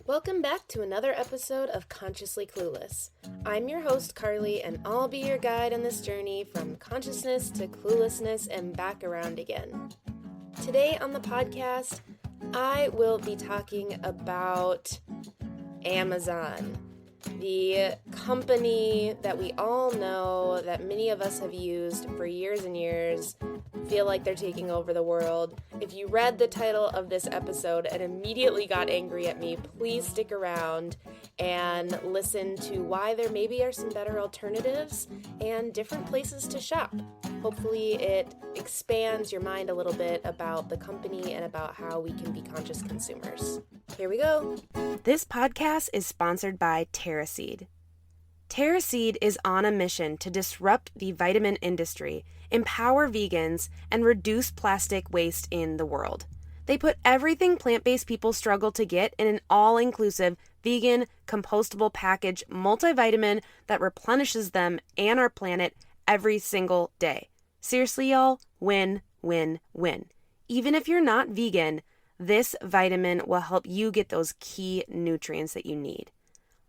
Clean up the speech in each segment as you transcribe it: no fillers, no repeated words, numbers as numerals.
Welcome back to another episode of Consciously Clueless. I'm your host, Carly, and I'll be your guide on this journey from consciousness to cluelessness and back around again. Today on the podcast, I will be talking about Amazon, the company that we all know, that many of us have used for years and years, feel like they're taking over the world. If you read the title of this episode and immediately got angry at me, please stick around and listen to why there maybe are some better alternatives and different places to shop. Hopefully it expands your mind a little bit about the company and about how we can be conscious consumers. Here we go. This podcast is sponsored by TerraSeed. TerraSeed is on a mission to disrupt the vitamin industry, empower vegans, and reduce plastic waste in the world. They put everything plant-based people struggle to get in an all-inclusive, vegan, compostable package multivitamin that replenishes them and our planet every single day. Seriously, y'all, win, win, win. Even if you're not vegan, this vitamin will help you get those key nutrients that you need.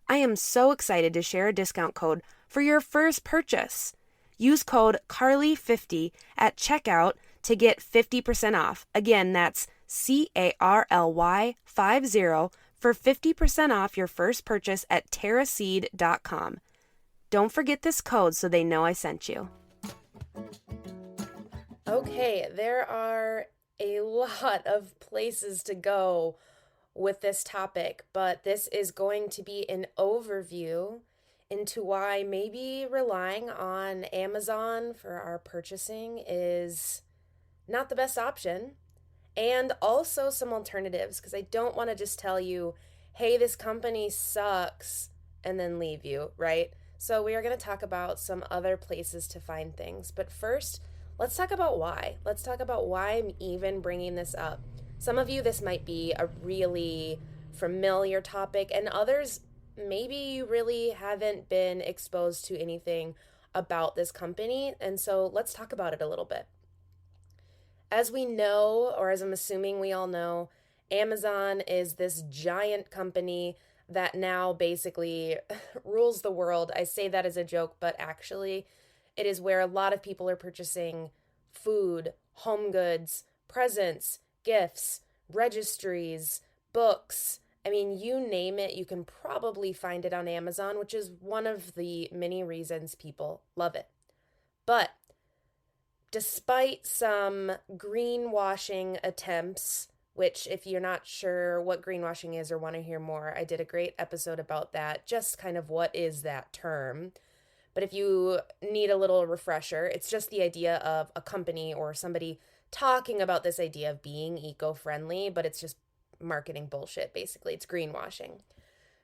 I am so excited to share a discount code for your first purchase. Use code CARLY50 at checkout to get 50% off. Again, that's CARLY50 for 50% off your first purchase at terraseed.com. Don't forget this code so they know I sent you. Okay, there are a lot of places to go with this topic, but this is going to be an overview into why maybe relying on Amazon for our purchasing is not the best option, and also some alternatives, because I don't want to just tell you, hey, this company sucks, and then leave you, right? So we are going to talk about some other places to find things, but first, let's talk about why. Let's talk about why I'm even bringing this up. Some of you, this might be a really familiar topic, and others, maybe you really haven't been exposed to anything about this company, and so let's talk about it a little bit. As we know, or as I'm assuming we all know, Amazon is this giant company that now basically rules the world. I say that as a joke, but actually it is where a lot of people are purchasing food, home goods, presents, gifts, registries, books. I mean, you name it, you can probably find it on Amazon, which is one of the many reasons people love it. But despite some greenwashing attempts, which if you're not sure what greenwashing is or want to hear more, I did a great episode about that, just kind of what is that term. But if you need a little refresher, it's just the idea of a company or somebody talking about this idea of being eco-friendly, but it's just marketing bullshit, basically. It's greenwashing.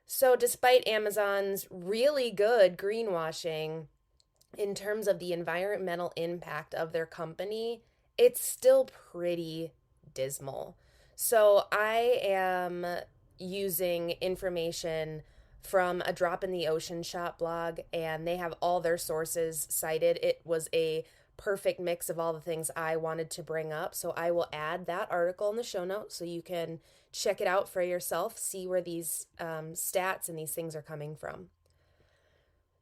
So despite Amazon's really good greenwashing in terms of the environmental impact of their company, it's still pretty dismal. So I am using information from a Drop in the Ocean Shop blog, and they have all their sources cited. It was a perfect mix of all the things I wanted to bring up, so I will add that article in the show notes so you can check it out for yourself, see where these stats and these things are coming from.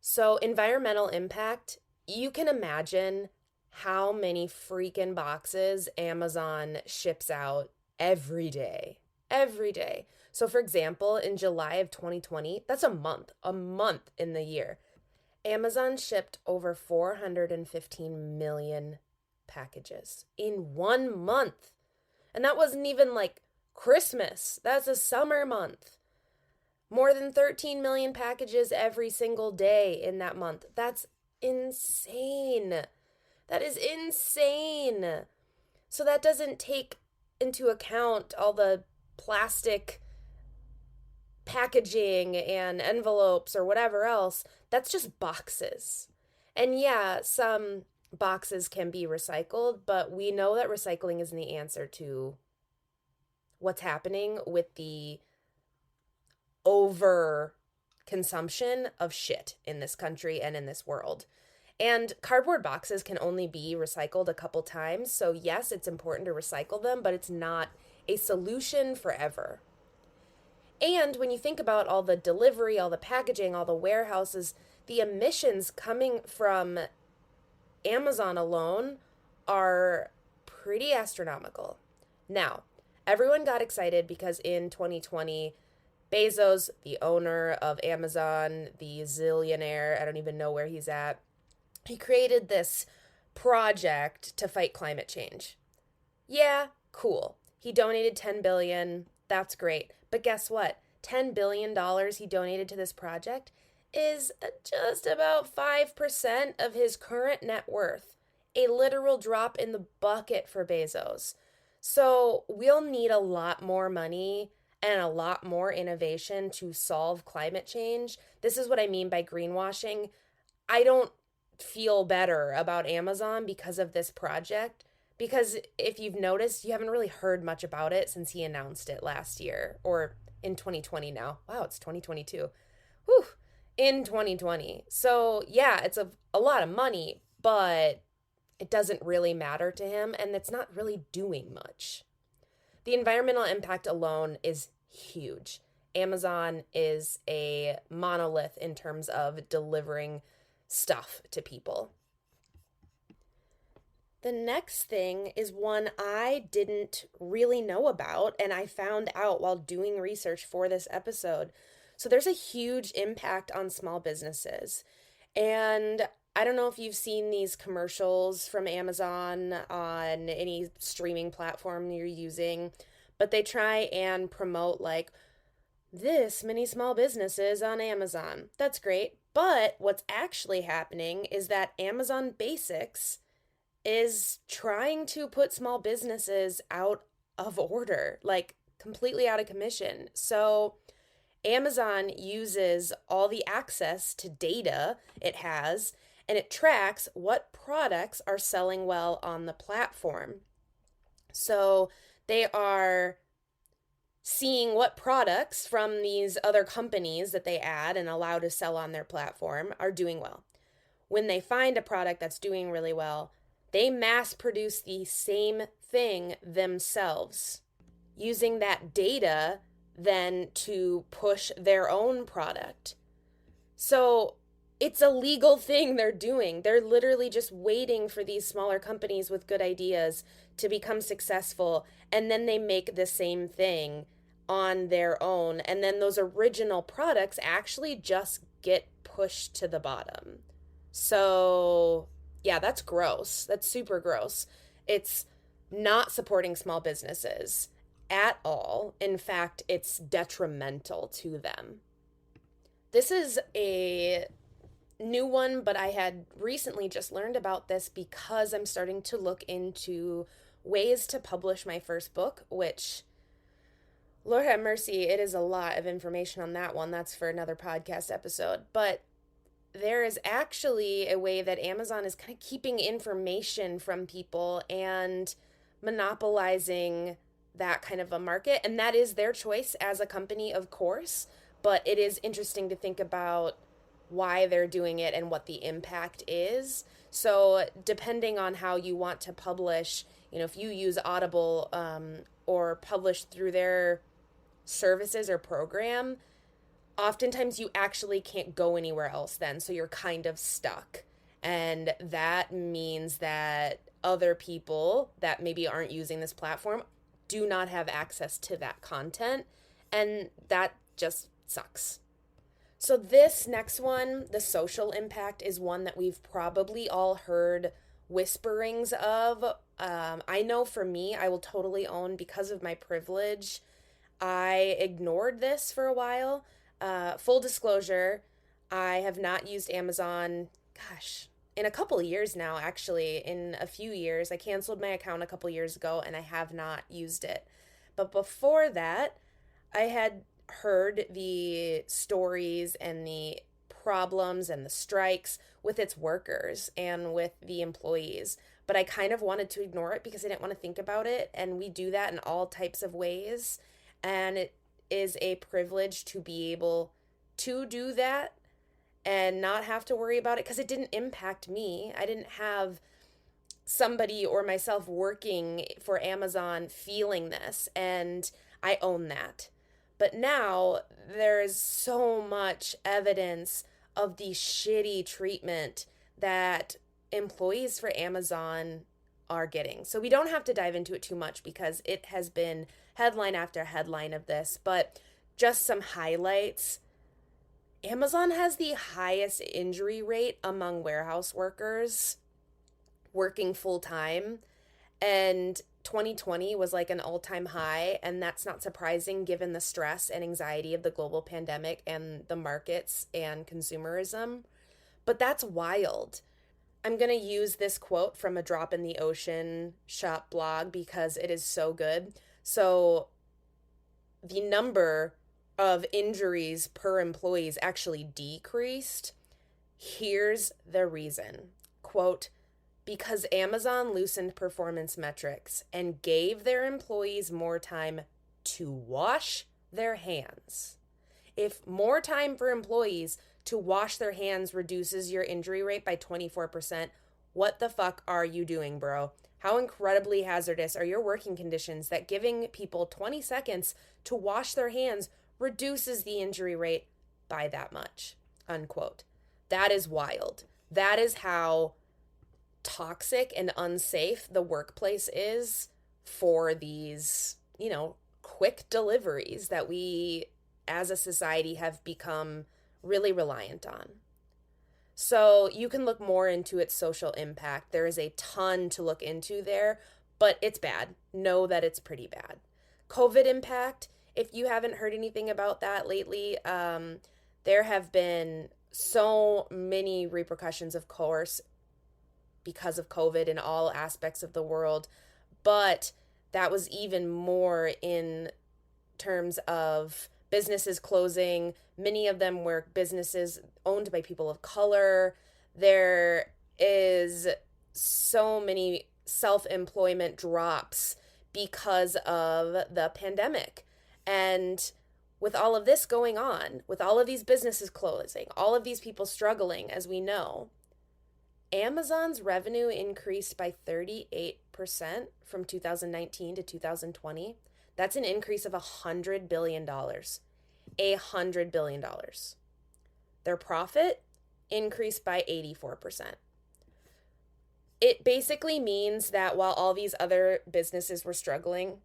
So environmental impact, you can imagine how many freaking boxes Amazon ships out every day. Every day. So for example, in July of 2020, that's a month in the year, Amazon shipped over 415 million packages in 1 month. And that wasn't even like Christmas. That's a summer month. More than 13 million packages every single day in that month. That's insane. That is insane. So that doesn't take into account all the plastic packaging and envelopes or whatever else. That's just boxes. And yeah, some boxes can be recycled, but we know that recycling isn't the answer to what's happening with the over consumption of shit in this country and in this world. And cardboard boxes can only be recycled a couple times. So yes, it's important to recycle them, but it's not a solution forever. And when you think about all the delivery, all the packaging, all the warehouses, the emissions coming from Amazon alone are pretty astronomical. Now, everyone got excited because in 2020, Bezos, the owner of Amazon, the zillionaire, I don't even know where he's at, he created this project to fight climate change. Yeah, cool. He donated 10 billion. That's great. But guess what? $10 billion he donated to this project is just about 5% of his current net worth. A literal drop in the bucket for Bezos. So we'll need a lot more money and a lot more innovation to solve climate change. This is what I mean by greenwashing. I don't feel better about Amazon because of this project. Because if you've noticed, you haven't really heard much about it since he announced it last year or in 2020 now. Wow, it's 2022. Whew, in 2020. So, yeah, it's a lot of money, but it doesn't really matter to him and it's not really doing much. The environmental impact alone is huge. Amazon is a monolith in terms of delivering stuff to people. The next thing is one I didn't really know about, and I found out while doing research for this episode. So, there's a huge impact on small businesses. And I don't know if you've seen these commercials from Amazon on any streaming platform you're using, but they try and promote like this many small businesses on Amazon. That's great. But what's actually happening is that Amazon Basics is trying to put small businesses out of order, like completely out of commission. So Amazon uses all the access to data it has, and it tracks what products are selling well on the platform. So they are seeing what products from these other companies that they add and allow to sell on their platform are doing well. When they find a product that's doing really well, they mass produce the same thing themselves, using that data then to push their own product. So it's a legal thing they're doing. They're literally just waiting for these smaller companies with good ideas to become successful, and then they make the same thing on their own. And then those original products actually just get pushed to the bottom. So, yeah, that's gross. That's super gross. It's not supporting small businesses at all. In fact, it's detrimental to them. This is a new one, but I had recently just learned about this because I'm starting to look into ways to publish my first book, which, Lord have mercy, it is a lot of information on that one. That's for another podcast episode. But there is actually a way that Amazon is kind of keeping information from people and monopolizing that kind of a market. And that is their choice as a company, of course. But it is interesting to think about why they're doing it and what the impact is. So depending on how you want to publish, if you use Audible or publish through their services or program, oftentimes you actually can't go anywhere else then. So you're kind of stuck. And that means that other people that maybe aren't using this platform do not have access to that content. And that just sucks. So this next one, the social impact, is one that we've probably all heard whisperings of. I know for me, I will totally own, because of my privilege, I ignored this for a while. Full disclosure, I have not used Amazon, in a couple of years now, actually. In a few years. I canceled my account a couple years ago and I have not used it. But before that, I had heard the stories and the problems and the strikes with its workers and with the employees. But I kind of wanted to ignore it because I didn't want to think about it. And we do that in all types of ways. And it is a privilege to be able to do that and not have to worry about it because it didn't impact me. I didn't have somebody or myself working for Amazon feeling this, and I own that. But now there's so much evidence of the shitty treatment that employees for Amazon are getting. So we don't have to dive into it too much because it has been headline after headline of this, but just some highlights. Amazon has the highest injury rate among warehouse workers working full time, and 2020 was like an all-time high, and that's not surprising given the stress and anxiety of the global pandemic and the markets and consumerism. But that's wild. I'm going to use this quote from a Drop in the Ocean shop blog because it is so good. So, the number of injuries per employees actually decreased. Here's the reason. Quote, because Amazon loosened performance metrics and gave their employees more time to wash their hands. If more time for employees to wash their hands reduces your injury rate by 24%, what the fuck are you doing, bro? How incredibly hazardous are your working conditions that giving people 20 seconds to wash their hands reduces the injury rate by that much? Unquote. That is wild. That is how toxic and unsafe the workplace is for these, quick deliveries that we as a society have become really reliant on. So you can look more into its social impact. There is a ton to look into there, but it's bad. Know that it's pretty bad. COVID impact, if you haven't heard anything about that lately, there have been so many repercussions, of course, because of COVID in all aspects of the world, but that was even more in terms of businesses closing. Many of them were businesses owned by people of color. There is so many self-employment drops because of the pandemic. And with all of this going on, with all of these businesses closing, all of these people struggling, as we know, Amazon's revenue increased by 38% from 2019 to 2020. That's an increase of $100 billion. $100 billion. Their profit increased by 84%. It basically means that while all these other businesses were struggling,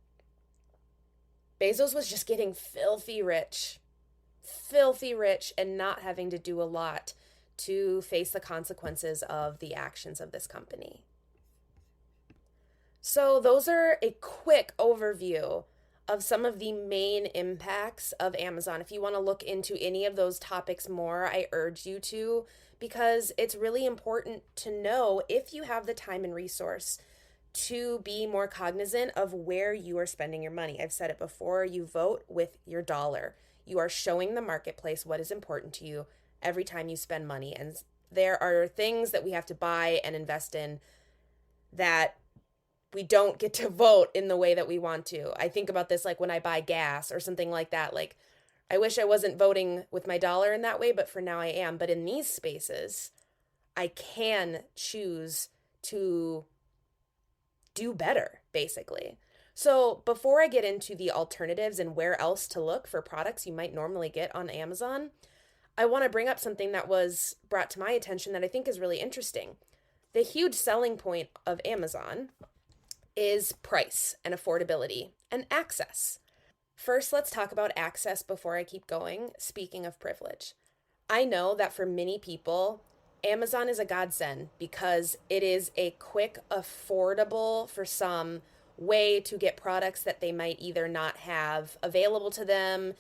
Bezos was just getting filthy rich, and not having to do a lot to face the consequences of the actions of this company. So those are a quick overview of some of the main impacts of Amazon. If you want to look into any of those topics more, I urge you to, because it's really important to know, if you have the time and resource, to be more cognizant of where you are spending your money. I've said it before, you vote with your dollar. You are showing the marketplace what is important to you every time you spend money. And there are things that we have to buy and invest in that we don't get to vote in the way that we want to. I think about this like when I buy gas or something like that. Like, I wish I wasn't voting with my dollar in that way, but for now I am. But in these spaces, I can choose to do better, basically. So before I get into the alternatives and where else to look for products you might normally get on Amazon, I want to bring up something that was brought to my attention that I think is really interesting. The huge selling point of Amazon is price and affordability and access. First, let's talk about access before I keep going. Speaking of privilege, I know that for many people, Amazon is a godsend because it is a quick, affordable, for some, way to get products that they might either not have available to them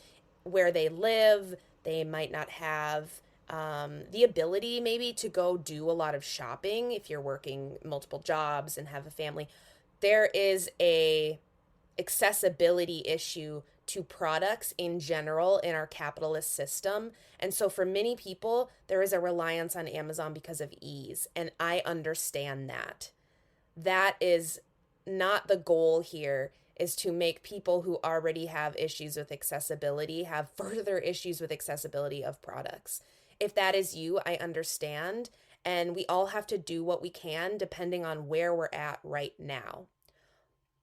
where they live. They might not have the ability maybe to go do a lot of shopping if you're working multiple jobs and have a family. There is a accessibility issue to products in general in our capitalist system. And so for many people, there is a reliance on Amazon because of ease. And I understand that. That is not the goal here, is to make people who already have issues with accessibility have further issues with accessibility of products. If that is you, I understand. And we all have to do what we can depending on where we're at right now.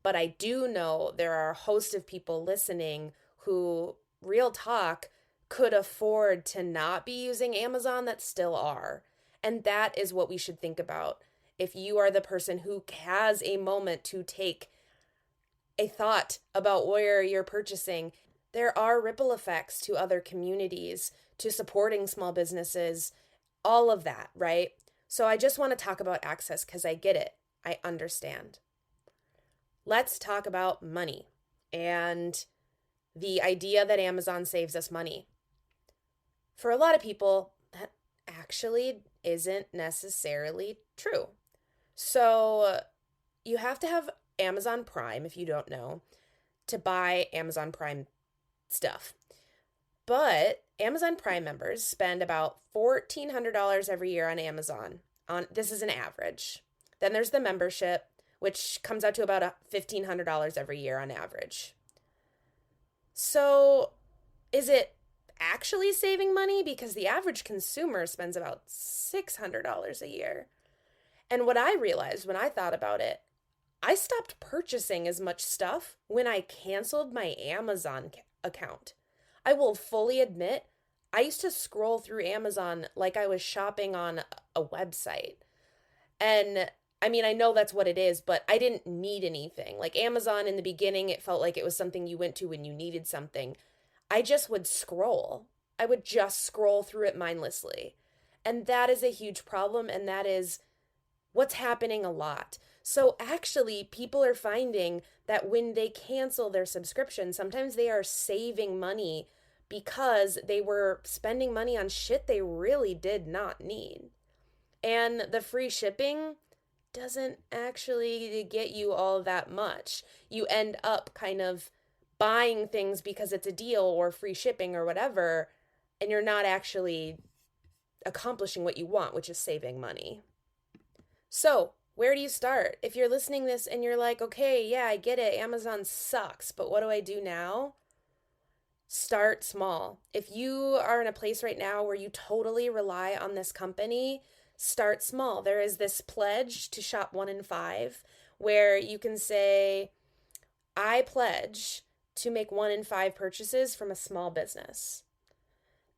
But I do know there are a host of people listening who real talk, could afford to not be using Amazon that still are. And that is what we should think about. If you are the person who has a moment to take a thought about where you're purchasing, there are ripple effects to other communities, to supporting small businesses, all of that, right? So I just want to talk about access because I get it. I understand. Let's talk about money and the idea that Amazon saves us money. For a lot of people, that actually isn't necessarily true. So you have to have Amazon Prime, if you don't know, to buy Amazon Prime stuff. But Amazon Prime members spend about $1,400 every year on Amazon. This is an average. Then there's the membership, which comes out to about $1,500 every year on average. So is it actually saving money? Because the average consumer spends about $600 a year. And what I realized when I thought about it, I stopped purchasing as much stuff when I canceled my Amazon account. I will fully admit, I used to scroll through Amazon like I was shopping on a website. And I mean, I know that's what it is, but I didn't need anything. Like Amazon in the beginning, it felt like it was something you went to when you needed something. I just would scroll. I would just scroll through it mindlessly. And that is a huge problem, and that is what's happening a lot. So actually, people are finding that when they cancel their subscription, sometimes they are saving money because they were spending money on shit they really did not need. And the free shipping doesn't actually get you all that much. You end up kind of buying things because it's a deal or free shipping or whatever, and you're not actually accomplishing what you want, which is saving money. So, where do you start? If you're listening to this and you're like, okay, yeah, I get it, Amazon sucks, but what do I do now? Start small. If you are in a place right now where you totally rely on this company, start small. There is this pledge to shop 1 in 5 where you can say, I pledge to make 1 in 5 purchases from a small business.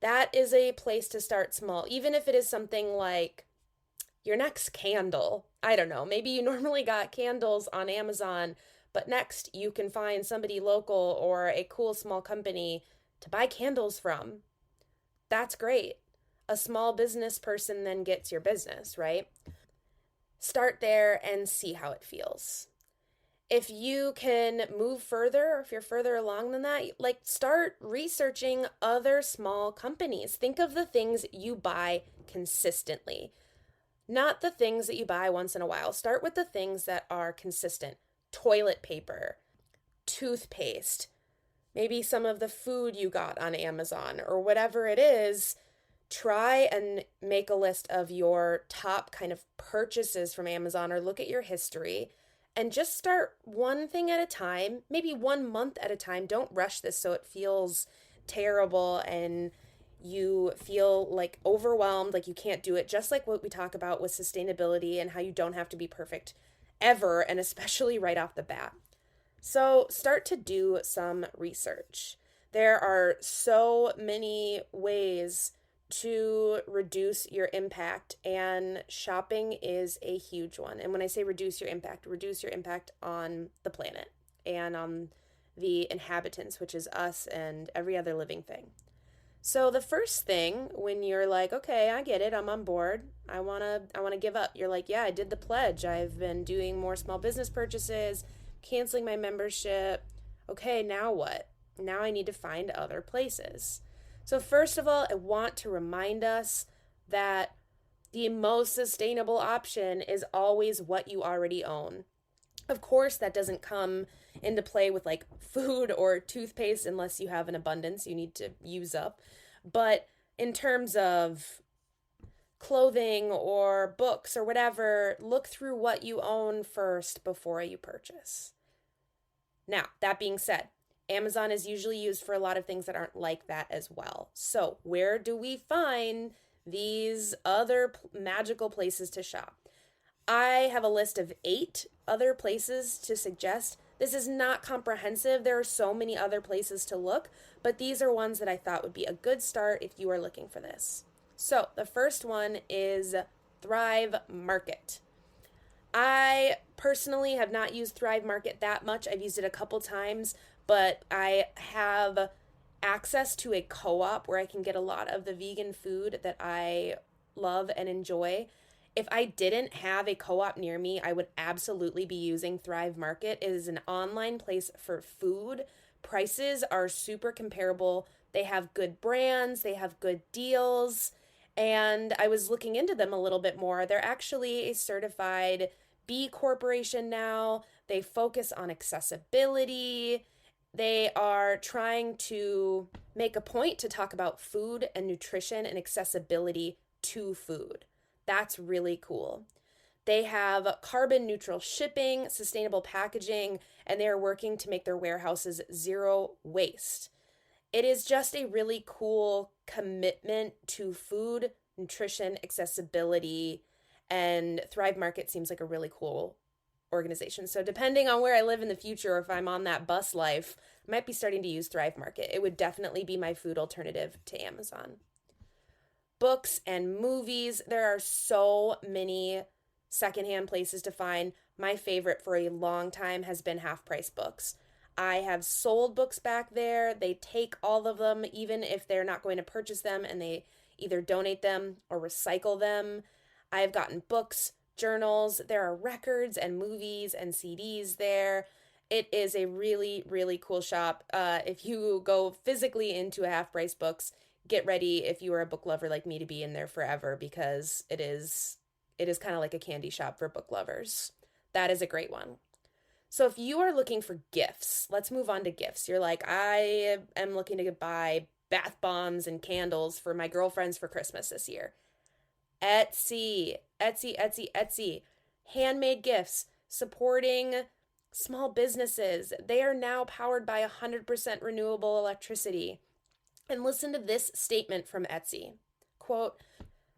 That is a place to start small, even if it is something like your next candle. I don't know, maybe you normally got candles on Amazon, but next you can find somebody local or a cool small company to buy candles from. That's great. A small business person then gets your business, right? Start there and see how it feels. If you can move further, or if you're further along than that, like start researching other small companies. Think of the things you buy consistently, not the things that you buy once in a while. Start with the things that are consistent. Toilet paper, toothpaste, maybe some of the food you got on Amazon or whatever it is. Try and make a list of your top kind of purchases from Amazon or look at your history and just start one thing at a time, maybe 1 month at a time. Don't rush this so it feels terrible and you feel like overwhelmed, like you can't do it. Just like what we talk about with sustainability and how you don't have to be perfect ever, and especially right off the bat. So start to do some research. There are so many ways to reduce your impact, and shopping is a huge one. And when I say reduce your impact on the planet and on the inhabitants, which is us and every other living thing. So the first thing when you're like, okay, I get it, I'm on board, I want to give up. You're like, yeah, I did the pledge. I've been doing more small business purchases, canceling my membership. Okay, now what? Now I need to find other places. So first of all, I want to remind us that the most sustainable option is always what you already own. Of course, that doesn't come into play with like food or toothpaste unless you have an abundance you need to use up. But in terms of clothing or books or whatever, look through what you own first before you purchase. Now, that being said, Amazon is usually used for a lot of things that aren't like that as well. So, where do we find these other magical places to shop? I have a list of 8 other places to suggest This is not comprehensive. There are so many other places to look, but these are ones that I thought would be a good start if you are looking for this. So the first one is Thrive Market. I personally have not used Thrive Market that much. I've used it a couple times, but I have access to a co-op where I can get a lot of the vegan food that I love and enjoy. If I didn't have a co-op near me, I would absolutely be using Thrive Market. It is an online place for food. Prices are super comparable. They have good brands, they have good deals, and I was looking into them a little bit more. They're actually a certified B Corporation now. They focus on accessibility. They are trying to make a point to talk about food and nutrition and accessibility to food. That's really cool. They have carbon neutral shipping, sustainable packaging, and they are working to make their warehouses zero waste. It is just a really cool commitment to food, nutrition, accessibility, and Thrive Market seems like a really cool organization. So depending on where I live in the future, or if I'm on that bus life, I might be starting to use Thrive Market. It would definitely be my food alternative to Amazon. Books and movies, there are so many secondhand places to find. My favorite for a long time has been Half Price Books. I have sold books back there. They take all of them, even if they're not going to purchase them, and they either donate them or recycle them. I have gotten books, journals. There are records and movies and CDs there. It is a really, really cool shop. If you go physically into a Half Price Books, get ready if you are a book lover like me to be in there forever, because it is kind of like a candy shop for book lovers. That is a great one. So if you are looking for gifts, let's move on to gifts. You're like, I am looking to buy bath bombs and candles for my girlfriends for Christmas this year. Etsy, Etsy, Etsy, Etsy. Handmade gifts, supporting small businesses. They are now powered by 100% renewable electricity. And listen to this statement from Etsy. Quote,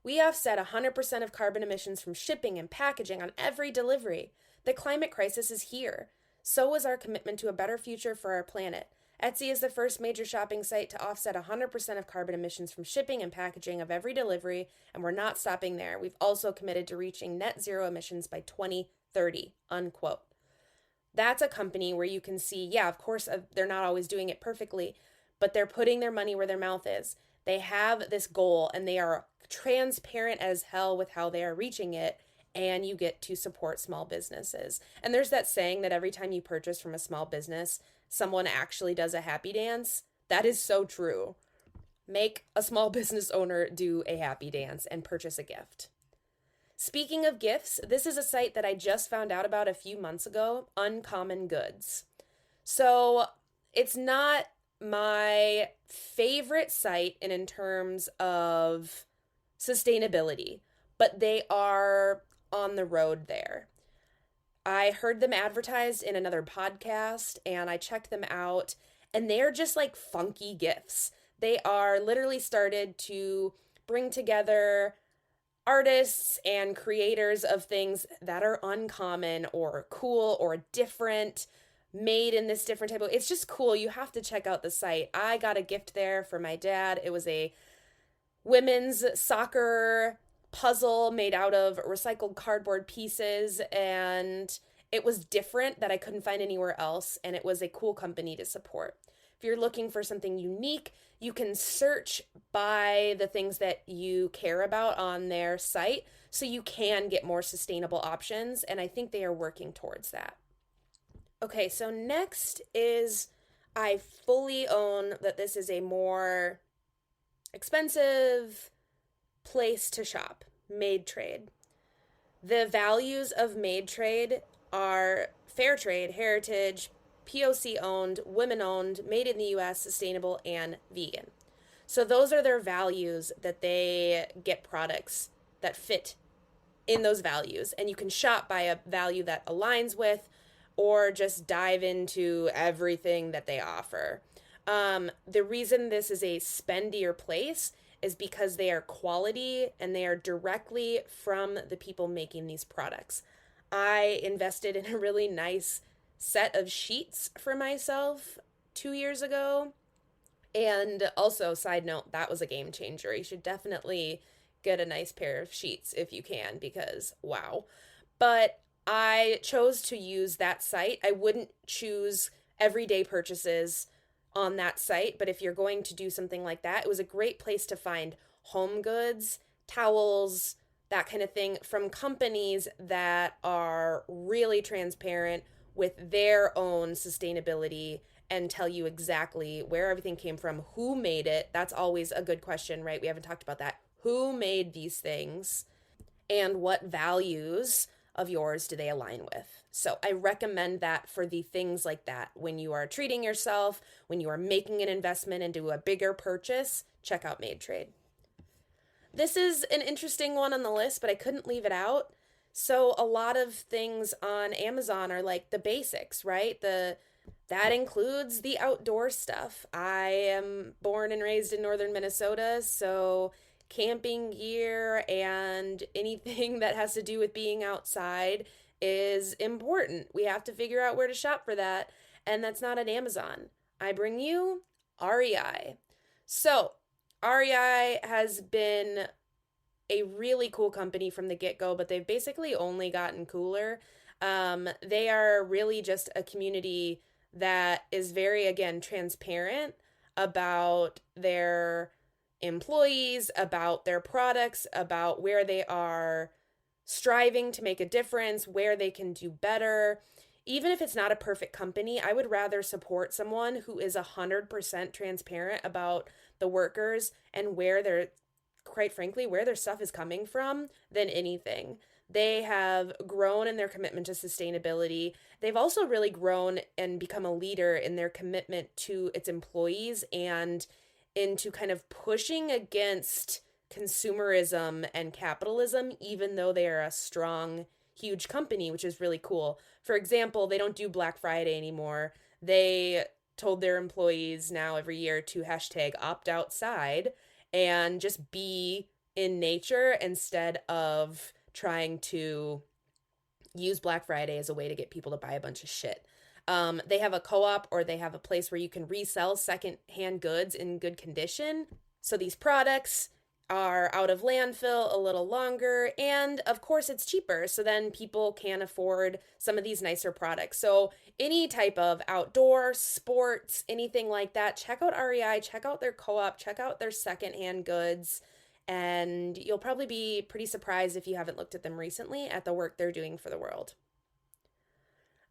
"We offset 100% of carbon emissions from shipping and packaging on every delivery. The climate crisis is here. So is our commitment to a better future for our planet. Etsy is the first major shopping site to offset 100% of carbon emissions from shipping and packaging of every delivery, and we're not stopping there. We've also committed to reaching net zero emissions by 2030, unquote. That's a company where you can see, yeah, of course, they're not always doing it perfectly, but they're putting their money where their mouth is. They have this goal, and they are transparent as hell with how they are reaching it, and you get to support small businesses. And there's that saying that every time you purchase from a small business, someone actually does a happy dance. That is so true. Make a small business owner do a happy dance and purchase a gift. Speaking of gifts, this is a site that I just found out about a few months ago, Uncommon Goods. So it's not my favorite site in terms of sustainability, but they are on the road there. I heard them advertised in another podcast and I checked them out, and they're just like funky gifts. They are literally started to bring together artists and creators of things that are uncommon or cool or different, made in this different type of, it's just cool. You have to check out the site. I got a gift there for my dad. It was a women's soccer puzzle made out of recycled cardboard pieces, and it was different that I couldn't find anywhere else, and it was a cool company to support. If you're looking for something unique, you can search by the things that you care about on their site so you can get more sustainable options, and I think they are working towards that. Okay, so next is, I fully own that this is a more expensive place to shop, Made Trade. The values of Made Trade are fair trade, heritage, POC owned, women owned, made in the US, sustainable, and vegan. So those are their values, that they get products that fit in those values. And you can shop by a value that aligns with, or just dive into everything that they offer. The reason this is a spendier place is because they are quality and they are directly from the people making these products. I invested in a really nice set of sheets for myself 2 years ago. And also, side note, that was a game changer. You should definitely get a nice pair of sheets if you can, because wow. But I chose to use that site. I wouldn't choose everyday purchases on that site, but if you're going to do something like that, it was a great place to find home goods, towels, that kind of thing from companies that are really transparent with their own sustainability and tell you exactly where everything came from, who made it. That's always a good question, right? We haven't talked about that. Who made these things and what values of yours do they align with? So I recommend that for the things like that. When you are treating yourself, when you are making an investment into a bigger purchase, check out Made Trade. This is an interesting one on the list, but I couldn't leave it out. So a lot of things on Amazon are like the basics, right? The that includes the outdoor stuff. I am born and raised in northern Minnesota, so camping gear and anything that has to do with being outside is important. We have to figure out where to shop for that, and that's not at Amazon. I bring you REI. So, REI has been a really cool company from the get go, but they've basically only gotten cooler. They are really just a community that is very, again, transparent about their employees, about their products, about where they are striving to make a difference, where they can do better. Even if it's not a perfect company, I would rather support someone who is 100% transparent about the workers and where they're, quite frankly, where their stuff is coming from than anything. They have grown in their commitment to sustainability. They've also really grown and become a leader in their commitment to its employees and into kind of pushing against consumerism and capitalism, even though they are a strong, huge company, which is really cool. For example, they don't do Black Friday anymore. They told their employees now every year to hashtag opt outside and just be in nature instead of trying to use Black Friday as a way to get people to buy a bunch of shit. They have a co op or they have a place where you can resell secondhand goods in good condition. So these products are out of landfill a little longer, and of course, it's cheaper. So then people can afford some of these nicer products. So, any type of outdoor, sports, anything like that, check out REI, check out their co op, check out their secondhand goods. And you'll probably be pretty surprised if you haven't looked at them recently at the work they're doing for the world.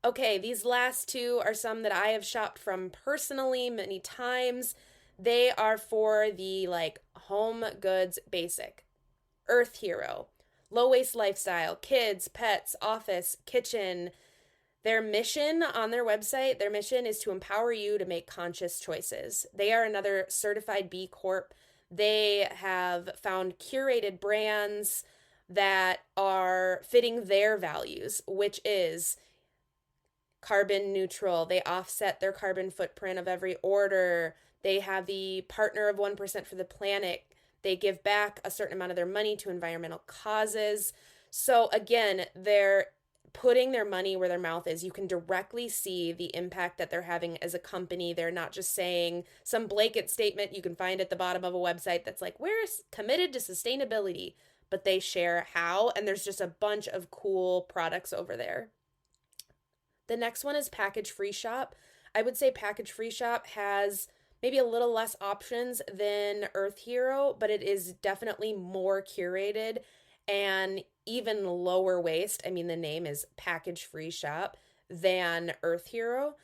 Okay, these last two are some that I have shopped from personally many times. They are for the like home goods basic. Earth Hero, low waste lifestyle, kids, pets, office, kitchen. Their mission on their website, their mission is to empower you to make conscious choices. They are another certified B Corp. They have found curated brands that are fitting their values, which is carbon neutral. They offset their carbon footprint of every order. They have the partner of 1% for the planet. They give back a certain amount of their money to environmental causes. So again, they're putting their money where their mouth is. You can directly see the impact that they're having as a company. They're not just saying some blanket statement you can find at the bottom of a website that's like, we're committed to sustainability, but they share how, and there's just a bunch of cool products over there. The next one is Package Free Shop. I would say Package Free Shop has maybe a little less options than Earth Hero, but it is definitely more curated and even lower waste. I mean, the name is Package Free Shop than Earth Hero.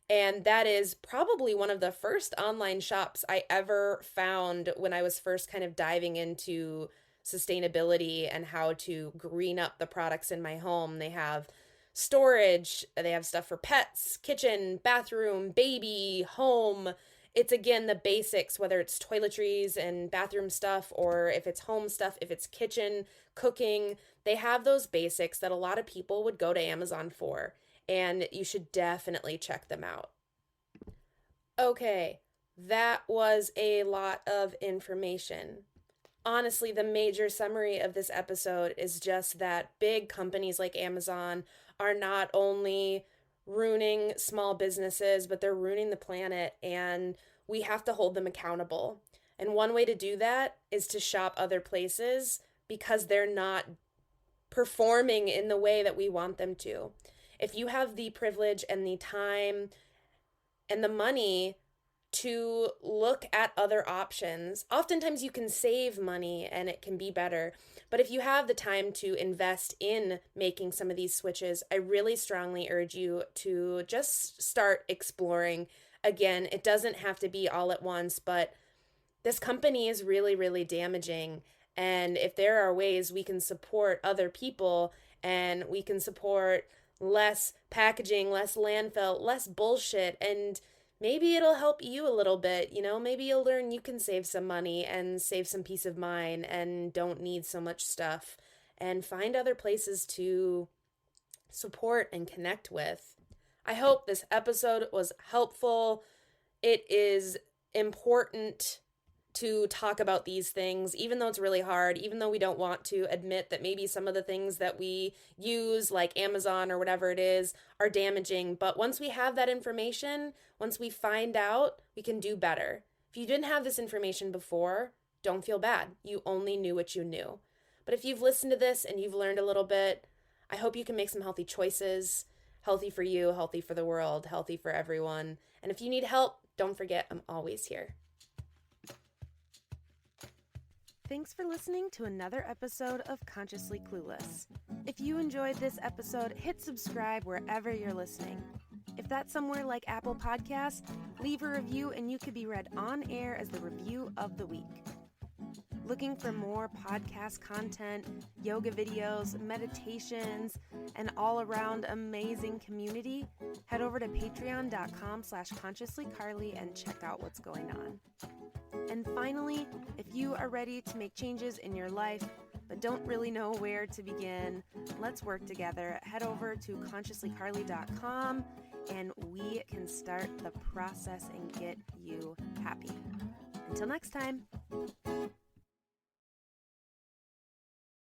And that is probably one of the first online shops I ever found when I was first kind of diving into sustainability and how to green up the products in my home. They have storage, they have stuff for pets, kitchen, bathroom, baby, home. It's again the basics, whether it's toiletries and bathroom stuff, or if it's home stuff, if it's kitchen, cooking. They have those basics that a lot of people would go to Amazon for, and you should definitely check them out. Okay, that was a lot of information. Honestly, the major summary of this episode is just that big companies like Amazon are not only ruining small businesses, but they're ruining the planet, and we have to hold them accountable. And one way to do that is to shop other places because they're not performing in the way that we want them to. If you have the privilege and the time and the money to look at other options, oftentimes you can save money and it can be better. But if you have the time to invest in making some of these switches, I really strongly urge you to just start exploring. Again, it doesn't have to be all at once, but this company is really, really damaging. And if there are ways we can support other people and we can support less packaging, less landfill, less bullshit, and maybe it'll help you a little bit. Maybe you'll learn you can save some money and save some peace of mind and don't need so much stuff, and find other places to support and connect with. I hope this episode was helpful. It is important to talk about these things, even though it's really hard, even though we don't want to admit that maybe some of the things that we use, like Amazon or whatever it is, are damaging. But once we have that information, once we find out, we can do better. If you didn't have this information before, don't feel bad. You only knew what you knew. But if you've listened to this and you've learned a little bit, I hope you can make some healthy choices. Healthy for you, healthy for the world, healthy for everyone. And if you need help, don't forget, I'm always here. Thanks for listening to another episode of Consciously Clueless. If you enjoyed this episode, hit subscribe wherever you're listening. If that's somewhere like Apple Podcasts, leave a review and you could be read on air as the review of the week. Looking for more podcast content, yoga videos, meditations, and all-around amazing community? Head over to patreon.com/consciouslycarly and check out what's going on. And finally, if you are ready to make changes in your life but don't really know where to begin, let's work together. Head over to consciouslycarly.com and we can start the process and get you happy. Until next time.